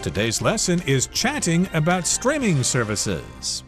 Today's lesson is chatting about streaming services.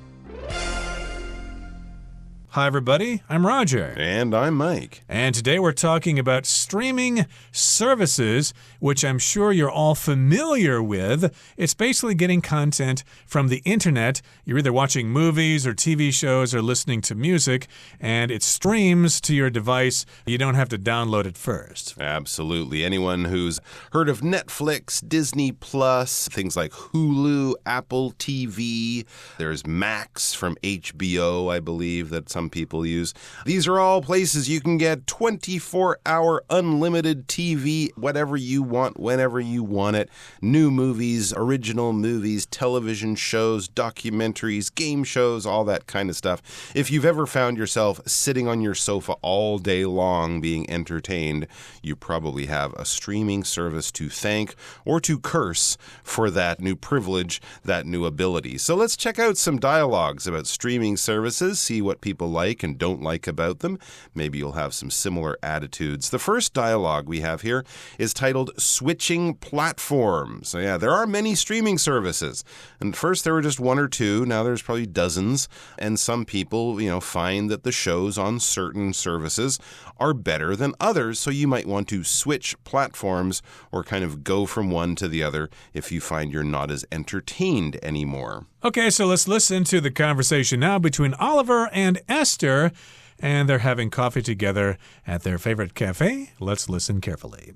Hi, everybody. I'm Roger. And I'm Mike. And today we're talking about streaming services, which I'm sure you're all familiar with. It's basically getting content from the internet. You're either watching movies or TV shows or listening to music, and it streams to your device. You don't have to download it first. Absolutely. Anyone who's heard of Netflix, Disney Plus, things like Hulu, Apple TV, there's Max from HBO, I believe, that some people use. These are all places you can get 24-hour unlimited TV, whatever you want, whenever you want it. New movies, original movies, television shows, documentaries, game shows, all that kind of stuff. If you've ever found yourself sitting on your sofa all day long being entertained, you probably have a streaming service to thank or to curse for that new privilege, that new ability. So let's check out some dialogues about streaming services, see what people like and don't like about them. Maybe you'll have some similar attitudes. The first dialogue we have here is titled Switching Platforms. So yeah, there are many streaming services. And first there were just one or two. Now there's probably dozens. And some people, find that the shows on certain services are better than others. So you might want to switch platforms or kind of go from one to the other if you find you're not as entertained anymore. Okay, so let's listen to the conversation now between Oliver and Esther, and they're having coffee together at their favorite cafe. Let's listen carefully.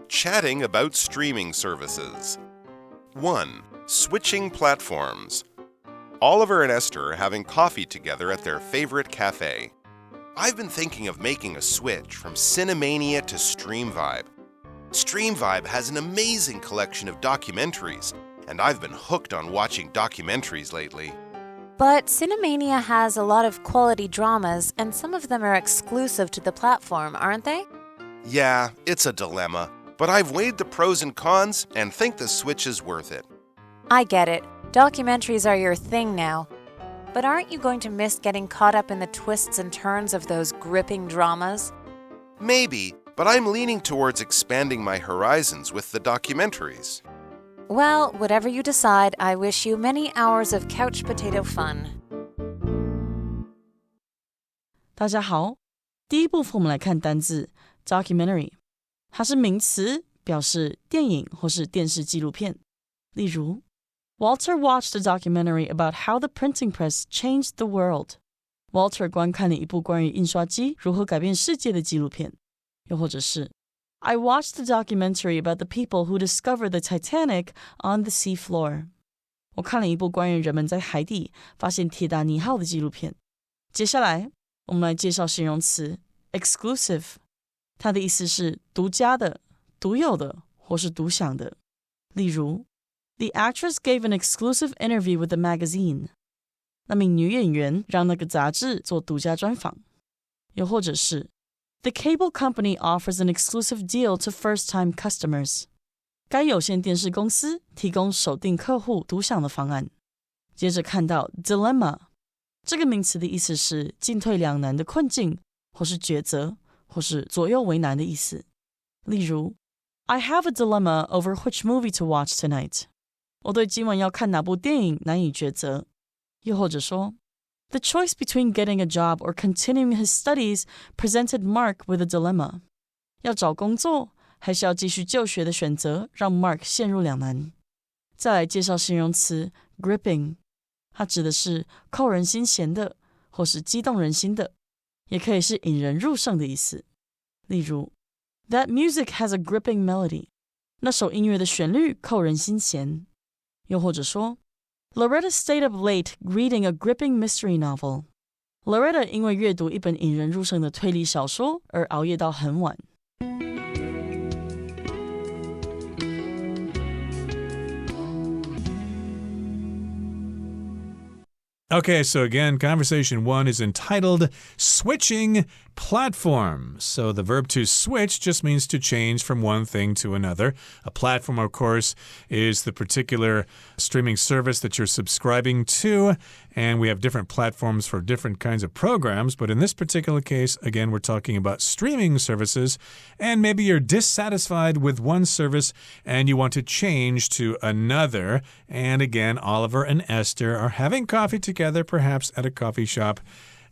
Chatting about streaming services. 1. Switching platforms. Oliver and Esther are having coffee together at their favorite cafe. I've been thinking of making a switch from Cinemania to StreamVibe. StreamVibe has an amazing collection of documentaries, and I've been hooked on watching documentaries lately. But Cinemania has a lot of quality dramas, and some of them are exclusive to the platform, aren't they? Yeah, it's a dilemma, but I've weighed the pros and cons and think the switch is worth it. I get it. Documentaries are your thing now. But aren't you going to miss getting caught up in the twists and turns of those gripping dramas? Maybe, but I'm leaning towards expanding my horizons with the documentaries. Well, whatever you decide, I wish you many hours of couch potato fun. 大家好，第一部分我们来看单字 documentary， 它是名词，表示电影或是电视纪录片。例如 Walter watched a documentary about how the printing press changed the world. Walter 观看了一部关于印刷机如何改变世界的纪录片。又或者是 I watched a documentary about the people who discovered the Titanic on the sea floor. 我看了一部关于人们在海底发现铁达尼号的纪录片。接下来我们来介绍形容词 exclusive， 它的意思是独家的、独有的或是独享的。例如 The actress gave an exclusive interview with the magazine. 那名女演员让那个杂志做独家专访。又或者是The cable company offers an exclusive deal to first-time customers. 该有线电视公司提供首订客户独享的方案。接着看到 dilemma， 这个名词的意思是进退两难的困境，或是抉择，或是左右为难的意思。例如 I have a dilemma over which movie to watch tonight. 我对今晚要看哪部电影难以抉择。又或者说The choice between getting a job or continuing his studies presented Mark with a dilemma. 要找工作还是要继续就学的选择让 Mark 陷入两难。再来介绍形容词 gripping， 它指的是扣人心弦的或是激动人心的，也可以是引人入胜的意思。例如 That music has a gripping melody. 那首音乐的旋律扣人心弦。又或者说Loretta stayed up late reading a gripping mystery novel. Loretta 因为阅读一本引人入胜的推理小说而熬夜到很晚。Okay, so again, conversation 1 is entitled Switching platform. So the verb to switch just means to change from one thing to another. A platform, of course, is the particular streaming service that you're subscribing to. And we have different platforms for different kinds of programs. But in this particular case, again, we're talking about streaming services. And maybe you're dissatisfied with one service and you want to change to another. And again, Oliver and Esther are having coffee together, perhaps at a coffee shop.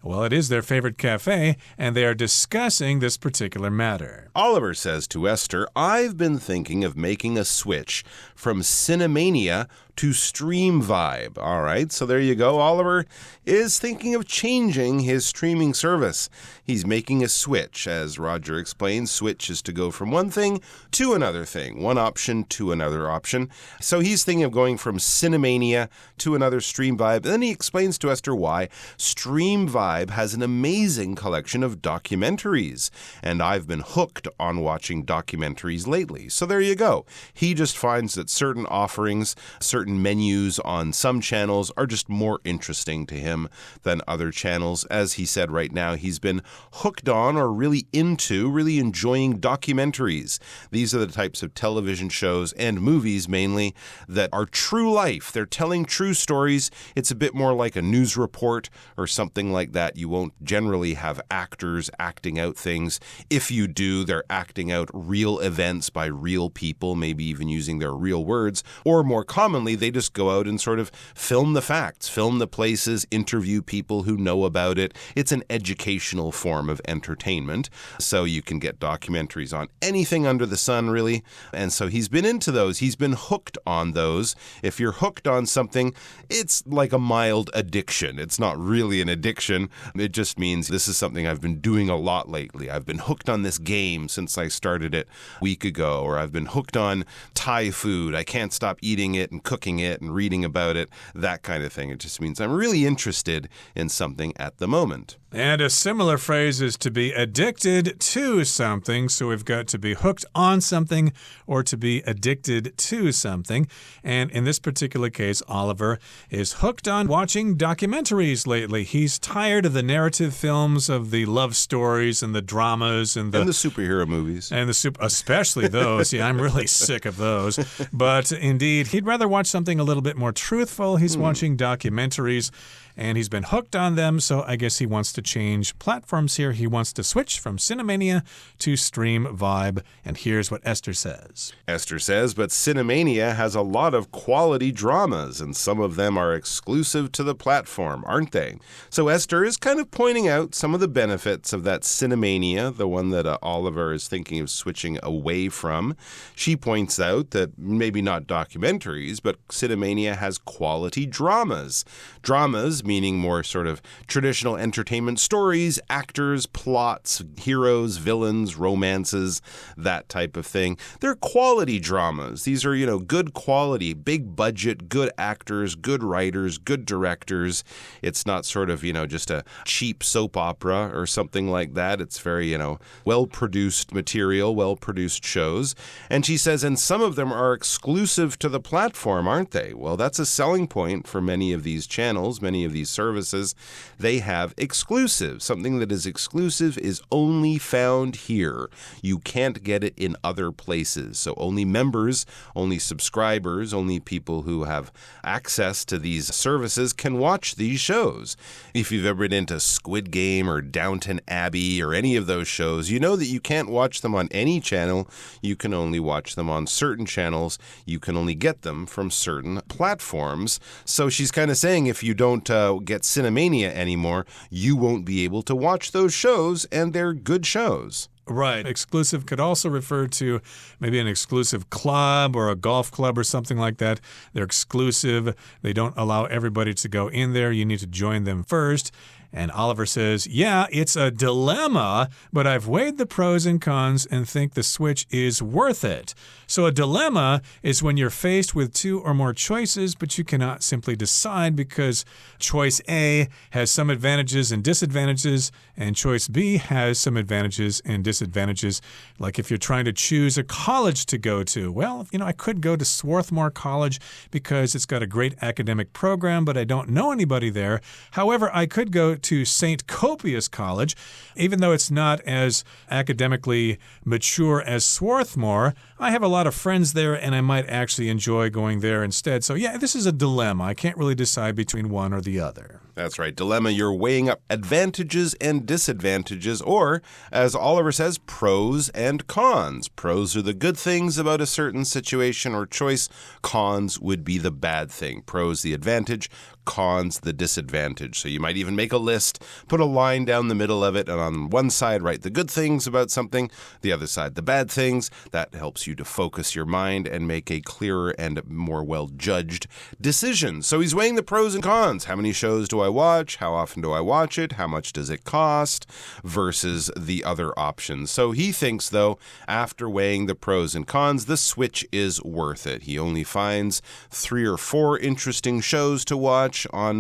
Well, it is their favorite cafe, and they are discussing this particular matter. Oliver says to Esther, I've been thinking of making a switch from Cinemania to Stream Vibe. All right, so there you go. Oliver is thinking of changing his streaming service. He's making a switch. As Roger explains, switch is to go from one thing to another thing, one option to another option. So he's thinking of going from Cinemania to another Stream Vibe. And then he explains to Esther why. Stream Vibe has an amazing collection of documentaries, and I've been hooked on watching documentaries lately. So there you go. He just finds that certain offerings, certain menus on some channels are just more interesting to him than other channels. As he said right now, he's been hooked on or really enjoying documentaries. These are the types of television shows and movies mainly that are true life. They're telling true stories. It's a bit more like a news report or something like that. You won't generally have actors acting out things. If you do, they're acting out real events by real people, maybe even using their real words. Or more commonly, they just go out and sort of film the facts, film the places, interview people who know about it. It's an educational form of entertainment. So you can get documentaries on anything under the sun, really. And so he's been into those. He's been hooked on those. If you're hooked on something, it's like a mild addiction. It's not really an addiction. It just means this is something I've been doing a lot lately. I've been hooked on this game since I started it a week ago, or I've been hooked on Thai food. I can't stop eating it and cooking it and reading about it, that kind of thing. It just means I'm really interested in something at the moment. And a similar phrase is to be addicted to something. So we've got to be hooked on something or to be addicted to something. And in this particular case, Oliver is hooked on watching documentaries lately. He's tired of the narrative films, of the love stories and the dramas and the superhero movies. And especially those. Yeah, I'm really sick of those. But indeed, he'd rather watch something a little bit more truthful. He's watching documentaries. And he's been hooked on them, so I guess he wants to change platforms here. He wants to switch from Cinemania to Stream Vibe. And here's what Esther says. Esther says, but Cinemania has a lot of quality dramas, and some of them are exclusive to the platform, aren't they? So Esther is kind of pointing out some of the benefits of that Cinemania, the one that Oliver is thinking of switching away from. She points out that maybe not documentaries, but Cinemania has quality dramas. Dramas meaning more sort of traditional entertainment stories, actors, plots, heroes, villains, romances, that type of thing. They're quality dramas. These are, good quality, big budget, good actors, good writers, good directors. It's not sort of, just a cheap soap opera or something like that. It's very, well-produced material, well-produced shows. And she says, and some of them are exclusive to the platform, aren't they? Well, that's a selling point for many of these channels, many of these services. They have exclusive. Something that is exclusive is only found here. You can't get it in other places. So only members, only subscribers, only people who have access to these services can watch these shows. If you've ever been into Squid Game or Downton Abbey or any of those shows, you know that you can't watch them on any channel. You can only watch them on certain channels. You can only get them from certain platforms. So she's kind of saying if you don't get Cinemania anymore, you won't be able to watch those shows, and they're good shows. Right. Exclusive could also refer to maybe an exclusive club or a golf club or something like that. They're exclusive. They don't allow everybody to go in there. You need to join them first. And Oliver says, yeah, it's a dilemma, but I've weighed the pros and cons and think the switch is worth it. So a dilemma is when you're faced with two or more choices, but you cannot simply decide because choice A has some advantages and disadvantages, and choice B has some advantages and disadvantages. Like if you're trying to choose a college to go to, well, I could go to Swarthmore College because it's got a great academic program, but I don't know anybody there. However, I could go to St. Copious College. Even though it's not as academically mature as Swarthmore, I have a lot of friends there, and I might actually enjoy going there instead. So, yeah, this is a dilemma. I can't really decide between one or the other. That's right. Dilemma, you're weighing up advantages and disadvantages, or, as Oliver says, pros and cons. Pros are the good things about a certain situation or choice. Cons would be the bad thing. Pros, the advantage. Cons, the disadvantage. So you might even make a list, put a line down the middle of it, and on one side write the good things about something, the other side the bad things. That helps you to focus your mind and make a clearer and more well-judged decision. So he's weighing the pros and cons. How many shows do I watch? How often do I watch it? How much does it cost? Versus the other options. So he thinks, though, after weighing the pros and cons, the switch is worth it. He only finds 3 or 4 interesting shows to watch on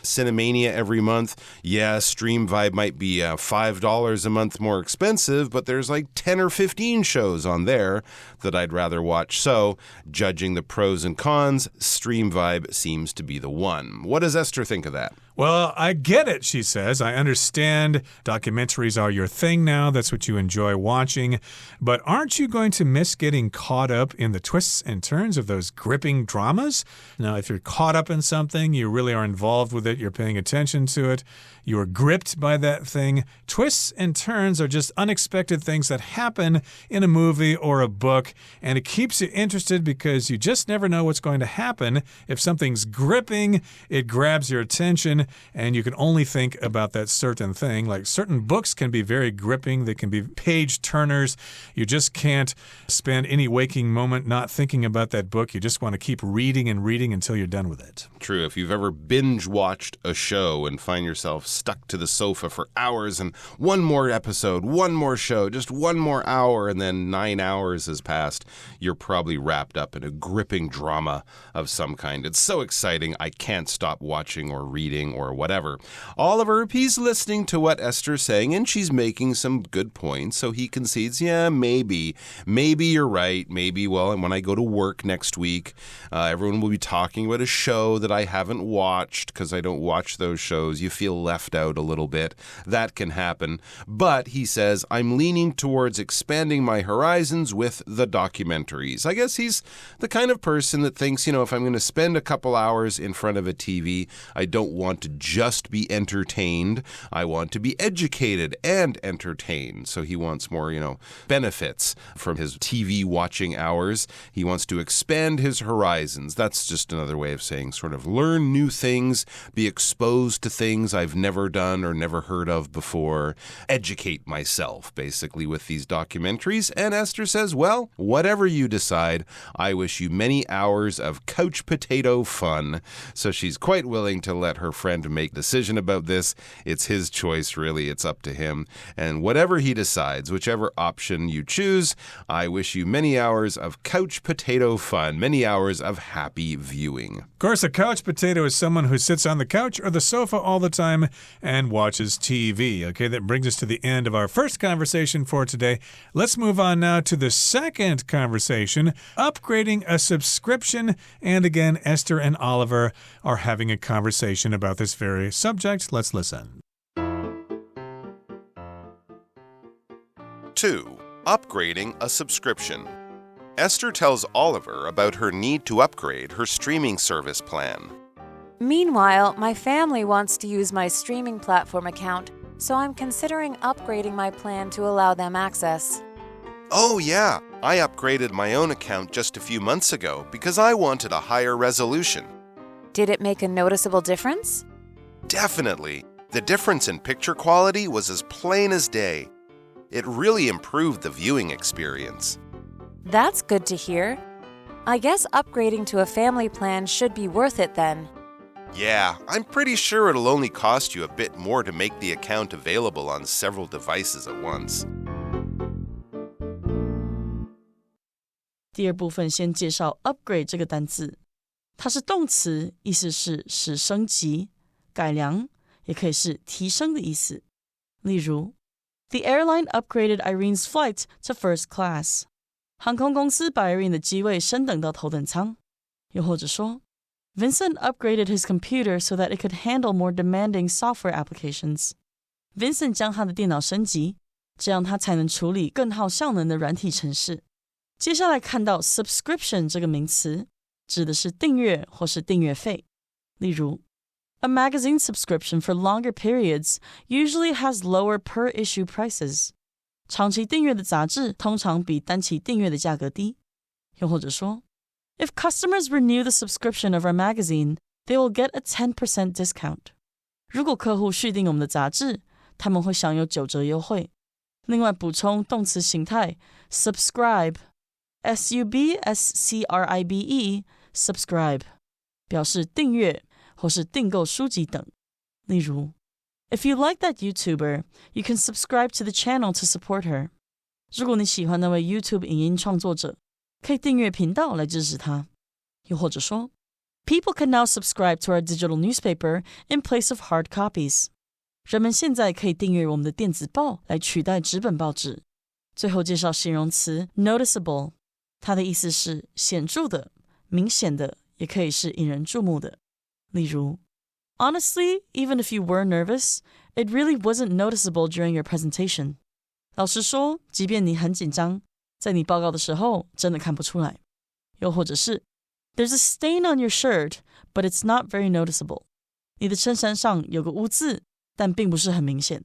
Cinemania every month. Yeah, Stream Vibe might be $5 a month more expensive, but there's like 10 or 15 shows on there that I'd rather watch. So, judging the pros and cons, Stream Vibe seems to be the one. What does Esther think of that? Well, I get it, she says. I understand documentaries are your thing now. That's what you enjoy watching. But aren't you going to miss getting caught up in the twists and turns of those gripping dramas? Now, if you're caught up in something, you really are involved with it, you're paying attention to it, you are gripped by that thing. Twists and turns are just unexpected things that happen in a movie or a book, and it keeps you interested because you just never know what's going to happen. If something's gripping, it grabs your attention, and you can only think about that certain thing. Like certain books can be very gripping. They can be page turners. You just can't spend any waking moment not thinking about that book. You just want to keep reading and reading until you're done with it. True. If you've ever binge-watched a show and find yourself stuck to the sofa for hours and one more episode, one more show, just one more hour, and then 9 hours has passed, you're probably wrapped up in a gripping drama of some kind. It's so exciting, I can't stop watching or reading or whatever. Oliver, he's listening to what Esther's saying, and she's making some good points, so he concedes, yeah, maybe you're right. Maybe, well, when I go to work next week, everyone will be talking about a show that I haven't watched because I don't watch those shows. You feel left out a little bit. That can happen. But, he says, I'm leaning towards expanding my horizons with the documentaries. I guess he's the kind of person that thinks, if I'm going to spend a couple hours in front of a TV, I don't want to just be entertained. I want to be educated and entertained. So he wants more, benefits from his TV watching hours. He wants to expand his horizons. That's just another way of saying sort of learn new things, be exposed to things I've never done or never heard of before, educate myself, basically, with these documentaries. And Esther says, well, whatever you decide, I wish you many hours of couch potato fun. So she's quite willing to let her friend make a decision about this. It's his choice, really. It's up to him. And whatever he decides, whichever option you choose, I wish you many hours of couch potato fun, many hours of happy viewing. Of course, a couch potato is someone who sits on the couch or the sofa all the time and watches TV. Okay, that brings us to the end of our first conversation for today. Let's move on now to the second conversation, upgrading a subscription. And again, Esther and Oliver are having a conversation about this very subject. Let's listen. 2. Upgrading a subscription. Esther tells Oliver about her need to upgrade her streaming service plan. Meanwhile, my family wants to use my streaming platform account, so I'm considering upgrading my plan to allow them access. Oh, yeah. I upgraded my own account just a few months ago because I wanted a higher resolution. Did it make a noticeable difference? Definitely. The difference in picture quality was as plain as day. It really improved the viewing experience. That's good to hear. I guess upgrading to a family plan should be worth it then. Yeah, I'm pretty sure it'll only cost you a bit more to make the account available on several devices at once. 第二部分先介绍 upgrade 这个单字，它是动词，意思是使升级、改良，也可以是提升的意思。例如 The airline upgraded Irene's flight to first class. 航空公司把 Irene 的机位升等到头等舱。又或者说 Vincent upgraded his computer so that it could handle more demanding software applications. Vincent 将他的电脑升级，这样他才能处理更耗效能的软体程式。接下来看到 subscription 这个名词，指的是订阅或是订阅费。例如 A magazine subscription for longer periods usually has lower per-issue prices. 长期订阅的杂志通常比单期订阅的价格低。又或者说 If customers renew the subscription of our magazine, they will get a 10% discount. 如果客户续订我们的杂志，他们会享有9折优惠。另外补充动词形态 subscribe, S-U-B-S-C-R-I-B-E, subscribe, 表示订阅或是订购书籍等。例如 If you like that YouTuber, you can subscribe to the channel to support her. 如果你喜欢那位 YouTube 影音创作者，可以订阅频道来支持他。又或者说 People can now subscribe to our digital newspaper in place of hard copies. 人们现在可以订阅我们的电子报来取代纸本报纸。最后介绍形容词 noticeable， 它的意思是显著的、明显的，也可以是引人注目的。例如 Honestly, even if you were nervous, it really wasn't noticeable during your presentation. 老实说，即便你很紧张，在你报告的时候真的看不出来。又或者是 There's a stain on your shirt, but it's not very noticeable. 你的衬衫上有个污渍，但并不是很明显。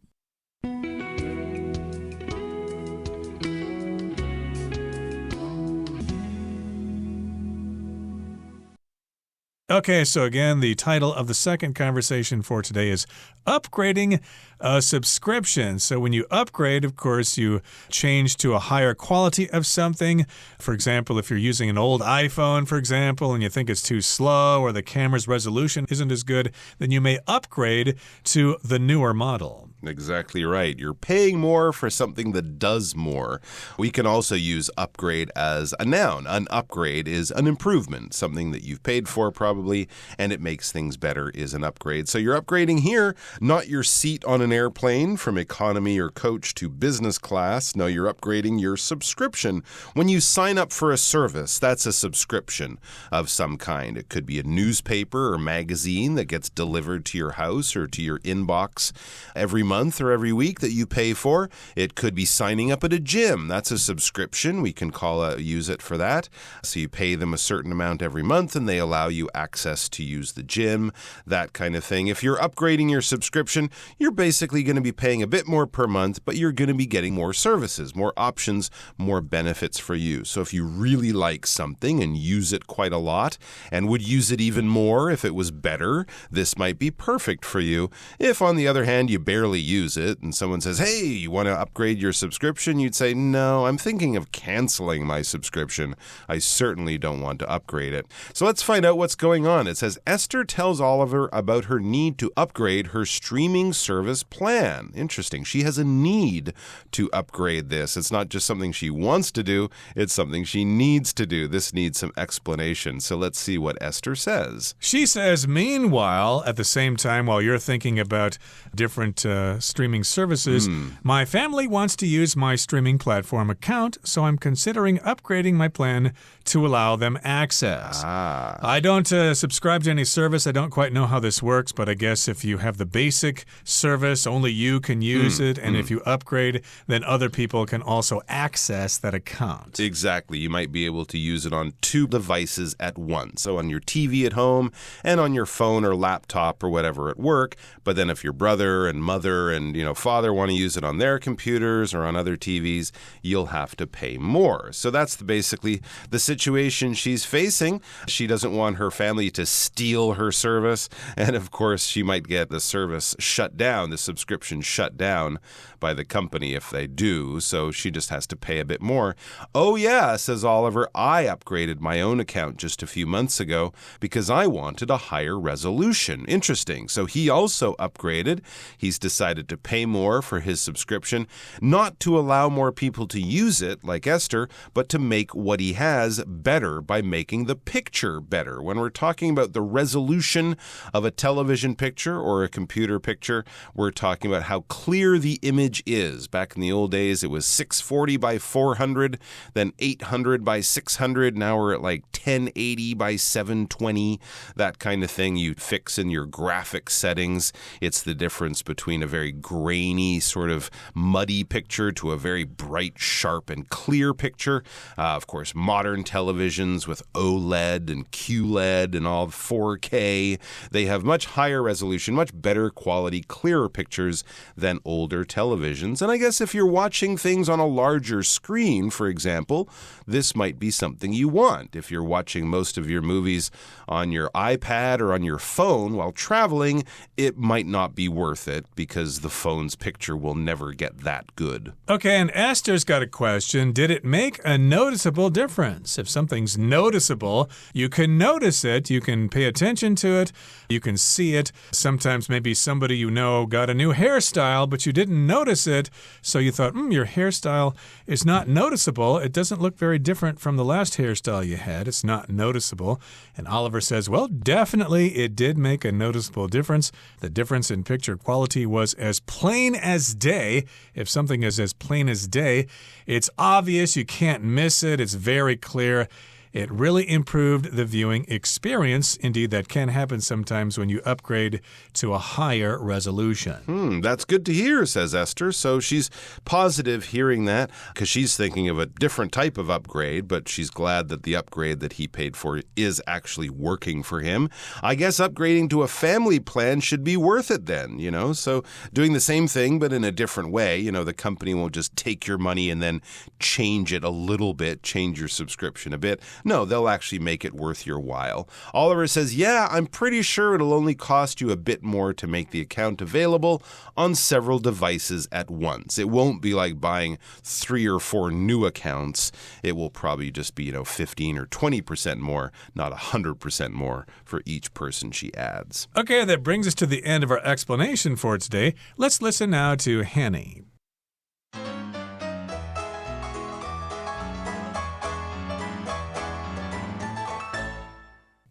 Okay, so again, the title of the second conversation for today is Upgrading a Subscription. So when you upgrade, of course, you change to a higher quality of something. For example, if you're using an old iPhone, for example, and you think it's too slow or the camera's resolution isn't as good, then you may upgrade to the newer model. Exactly right. You're paying more for something that does more. We can also use upgrade as a noun. An upgrade is an improvement, something that you've paid for probably, and it makes things better is an upgrade. So you're upgrading here, not your seat on an airplane from economy or coach to business class. No, you're upgrading your subscription. When you sign up for a service, that's a subscription of some kind. It could be a newspaper or magazine that gets delivered to your house or to your inbox every month or every week that you pay for. It could be signing up at a gym. That's a subscription. We can use it for that. So you pay them a certain amount every month and they allow you access to use the gym, that kind of thing. If you're upgrading your subscription, you're basically going to be paying a bit more per month, but you're going to be getting more services, more options, more benefits for you. So if you really like something and use it quite a lot and would use it even more if it was better, this might be perfect for you. If, on the other hand, you barely use it and someone says, hey, you want to upgrade your subscription? You'd say, no, I'm thinking of canceling my subscription. I certainly don't want to upgrade it. So let's find out what's going on. It says, Esther tells Oliver about her need to upgrade her streaming service plan. Interesting. She has a need to upgrade this. It's not just something she wants to do. It's something she needs to do. This needs some explanation. So let's see what Esther says. She says, meanwhile, at the same time, while you're thinking about different streaming services, my family wants to use my streaming platform account, so I'm considering upgrading my plan to allow them access. I don't subscribe to any service. I don't quite know how this works, but I guess if you have the basic service, only you can use it, and if you upgrade, then other people can also access that account. Exactly. You might be able to use it on 2 devices at once. So on your TV at home and on your phone or laptop or whatever at work. But then if your brother and mother and father want to use it on their computers or on other TVs, you'll have to pay more. So that's basically the situation she's facing. She doesn't want her family to steal her service. And of course, she might get the service shut down, the subscription shut down by the company if they do. So she just has to pay a bit more. Oh yeah, says Oliver, I upgraded my own account just a few months ago because I wanted a higher resolution. Interesting. So he also upgraded. He's decided decided to pay more for his subscription, not to allow more people to use it, like Esther, but to make what he has better by making the picture better. When we're talking about the resolution of a television picture or a computer picture, we're talking about how clear the image is. Back in the old days, it was 640 by 400, then 800 by 600. Now we're at like 1080 by 720, that kind of thing you fix in your graphic settings. It's the difference between a very grainy, sort of muddy picture to a very bright, sharp, and clear picture. Of course, modern televisions with OLED and QLED and all 4K, they have much higher resolution, much better quality, clearer pictures than older televisions. And I guess if you're watching things on a larger screen, for example, this might be something you want. If you're watching most of your movies on your iPad or on your phone while traveling, it might not be worth it because the phone's picture will never get that good. Okay, and Esther's got a question. Did it make a noticeable difference? If something's noticeable, you can notice it, you can pay attention to it, you can see it. Sometimes maybe somebody you know got a new hairstyle, but you didn't notice it, so you thought, your hairstyle is not noticeable. It doesn't look very different from the last hairstyle you had. It's not noticeable. And Oliver says, well, definitely it did make a noticeable difference. The difference in picture quality was as plain as day. If something is as plain as day, it's obvious. You can't miss it. It's very clear. It really improved the viewing experience. Indeed, that can happen sometimes when you upgrade to a higher resolution. That's good to hear, says Esther. So she's positive hearing that because she's thinking of a different type of upgrade, but she's glad that the upgrade that he paid for is actually working for him. I guess upgrading to a family plan should be worth it then, So doing the same thing but in a different way, the company won't just take your money and then change it a little bit, change your subscription a bit. No, they'll actually make it worth your while. Oliver says, yeah, I'm pretty sure it'll only cost you a bit more to make the account available on several devices at once. It won't be like buying 3 or 4 new accounts. It will probably just be, 15 or 20% more, not 100% more for each person she adds. Okay, that brings us to the end of our explanation for today. Let's listen now to Hanny.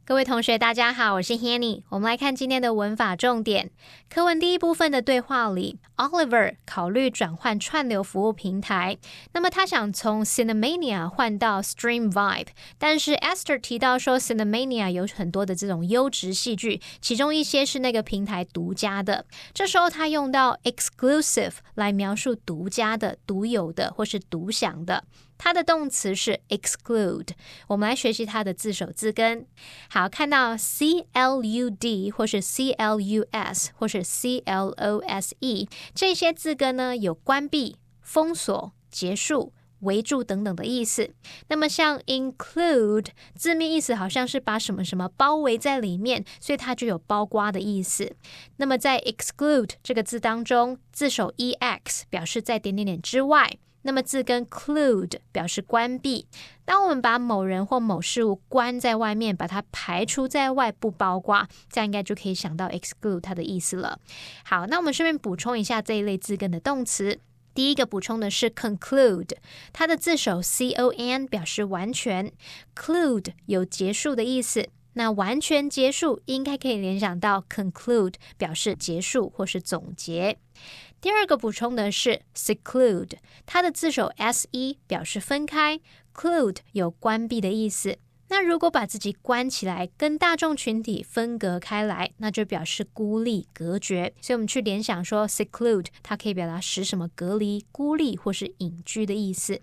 各位同学大家好，我是 Hanny。 我们来看今天的文法重点。课文第一部分的对话里， Oliver 考虑转换串流服务平台，那么他想从 Cinemania 换到 Stream Vibe， 但是 Esther 提到说 Cinemania 有很多的这种优质戏剧，其中一些是那个平台独家的。这时候他用到 exclusive 来描述独家的、独有的或是独享的。它的动词是 exclude， 我们来学习它的字首字根。好，看到 CLUD 或是 CLUS 或是 CLOSE 这些字根呢，有关闭、封锁、结束、围住等等的意思。那么像 include 字面意思好像是把什么什么包围在里面，所以它就有包括的意思。那么在 exclude 这个字当中，字首 EX 表示在点点点之外，那么字根 clude 表示关闭。当我们把某人或某事物关在外面，把它排除在外，不包括，这样应该就可以想到 exclude 它的意思了。好，那我们顺便补充一下这一类字根的动词。第一个补充的是 conclude， 它的字首 CON 表示完全， clude 有结束的意思。那完全结束应该可以联想到 conclude 表示结束或是总结。第二个补充的是 seclude， 它的字首 SE 表示分开， clude 有关闭的意思。那如果把自己关起来，跟大众群体分隔开来，那就表示孤立、隔绝。所以我们去联想说 seclude， 它可以表达使什么隔离、孤立或是隐居的意思。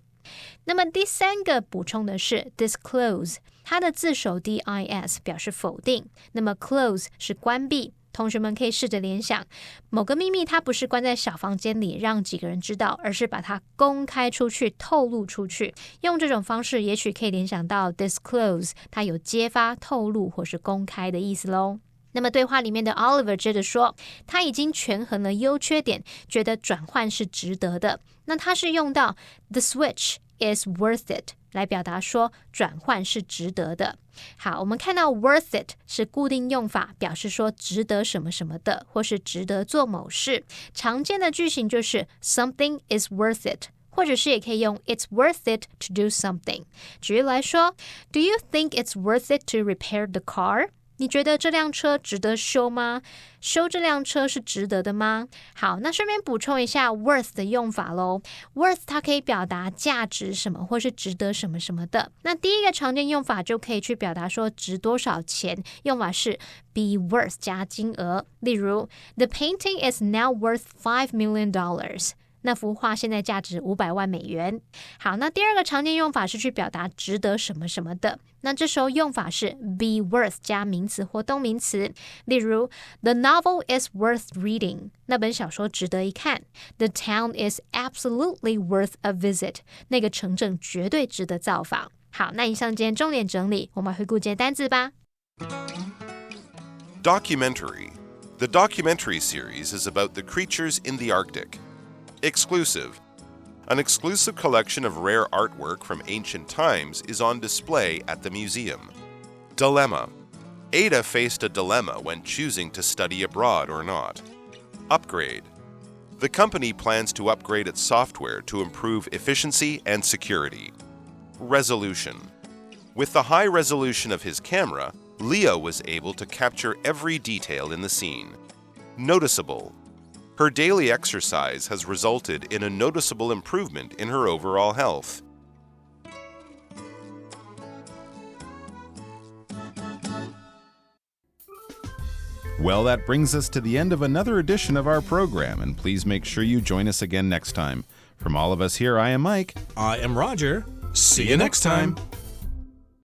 那么第三个补充的是 disclose， 它的字首 DIS 表示否定，那么 close 是关闭。同学们可以试着联想，某个秘密它不是关在小房间里让几个人知道，而是把它公开出去、透露出去。用这种方式也许可以联想到 disclose， 它有揭发、透露或是公开的意思咯。那么对话里面的 Oliver 接着说，他已经权衡了优缺点，觉得转换是值得的。那他是用到 The switch is worth it 来表达说转换是值得的。好，我们看到 worth it 是固定用法，表示说值得什么什么的，或是值得做某事。常见的句型就是 something is worth it， 或者是也可以用 it's worth it to do something。 举例来说， Do you think it's worth it to repair the car？你觉得这辆车值得修吗？修这辆车是值得的吗？好，那顺便补充一下 worth 的用法咯。 worth 它可以表达价值什么，或是值得什么什么的。那第一个常见用法就可以去表达说值多少钱，用法是 be worth 加金额。例如 The painting is now worth $5 million。那幅画现在价值500万美元。好，那第二个常见用法是去表达值得什么什么的。那这时候用法是 be worth 加名词或动名词。例如 The novel is worth reading。那本小说值得一看。The town is absolutely worth a visit。那个城镇绝对值得造访。好，那以上今天重点整理，我们来回顾这些单字吧。Documentary. The documentary series is about the creatures in the Arctic.Exclusive. An exclusive collection of rare artwork from ancient times is on display at the museum. Dilemma. Ada faced a dilemma when choosing to study abroad or not. Upgrade. The company plans to upgrade its software to improve efficiency and security. Resolution. With the high resolution of his camera, Leo was able to capture every detail in the scene. Noticeable.Her daily exercise has resulted in a noticeable improvement in her overall health. Well, that brings us to the end of another edition of our program, and please make sure you join us again next time. From all of us here, I am Mike. I am Roger. See you next time.